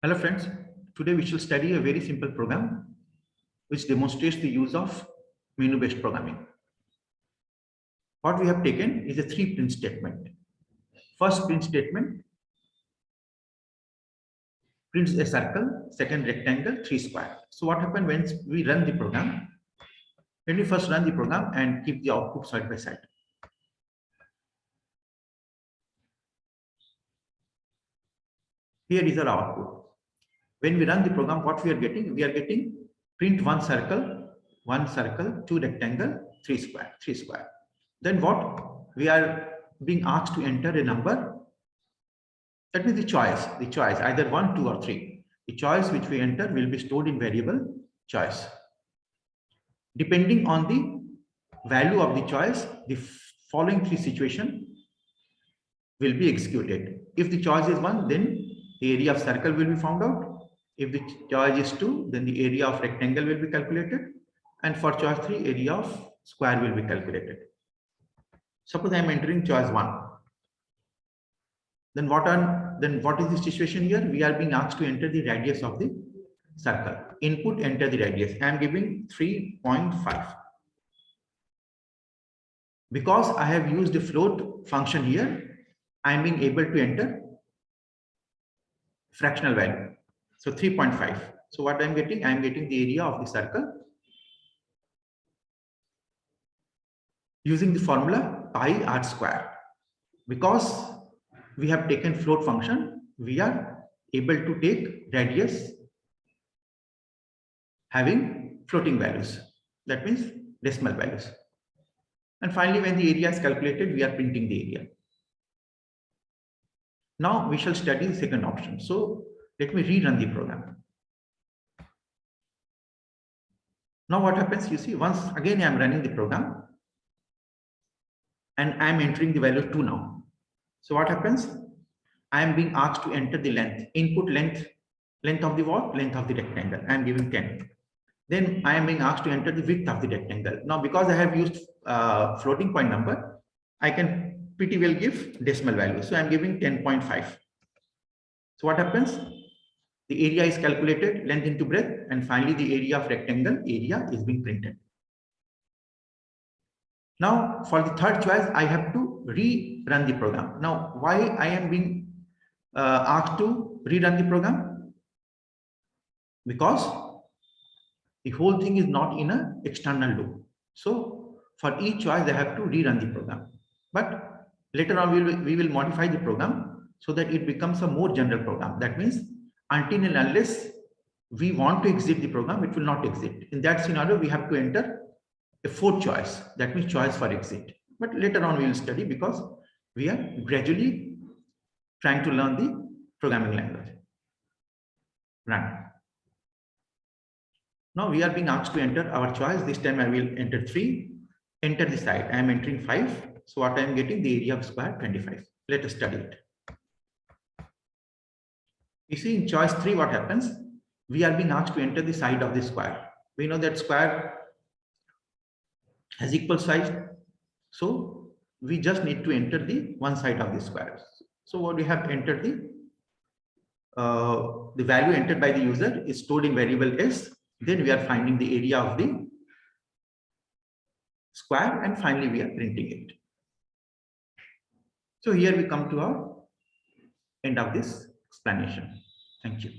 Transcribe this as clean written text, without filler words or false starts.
Hello friends, today we shall study a very simple program which demonstrates the use of menu-based programming. What we have taken is a 3 print statement. First print statement prints a circle, second rectangle, 3 square. So what happens when we run the program? When we first run the program and keep the output side by side. Here is our output. When we run the program, what we are getting? We are getting print one circle, 2 rectangle, 3 square, 3 square. Then what? We are being asked to enter a number. That means the choice, either 1, 2, or 3. The choice which we enter will be stored in variable choice. Depending on the value of the choice, the following 3 situations will be executed. If the choice is 1, then the area of circle will be found out. If the choice is 2, then the area of rectangle will be calculated. And for choice 3, area of square will be calculated. Suppose I am entering choice 1. Then what is the situation here? We are being asked to enter the radius of the circle. Input, enter the radius. I am giving 3.5. Because I have used the float function here, I am being able to enter fractional value. So 3.5. So what I am getting? I am getting the area of the circle using the formula pi r square. Because we have taken float function, we are able to take radius having floating values. That means decimal values. And finally, when the area is calculated, we are printing the area. Now we shall study the second option. So let me rerun the program. Now what happens? You see, once again I am running the program and I am entering the value 2 now. So what happens? I am being asked to enter the length, input length of the what? Length of the rectangle. I am giving 10. Then I am being asked to enter the width of the rectangle. Now, because I have used floating point number, I can pretty well give decimal value. So I am giving 10.5. So what happens? The area is calculated, length into breadth, and finally the area of rectangle area is being printed. Now, for the third choice, I have to rerun the program. Now, why I am being asked to rerun the program? Because the whole thing is not in an external loop. So for each choice, they have to rerun the program. But later on, we will modify the program so that it becomes a more general program. That means until and unless we want to exit the program, it will not exit. In that scenario, we have to enter a fourth choice. That means choice for exit. But later on, we will study because we are gradually trying to learn the programming language. Run. Now we are being asked to enter our choice. This time I will enter 3. Enter the side. I am entering 5. So what I am getting? The area of square 25. Let us study it. You see, in choice 3, what happens? We are being asked to enter the side of the square. We know that square has equal size. So we just need to enter the one side of the square. So what we have entered the value entered by the user is stored in variable s. Then we are finding the area of the square and finally we are printing it. So here we come to our end of this explanation. Thank you.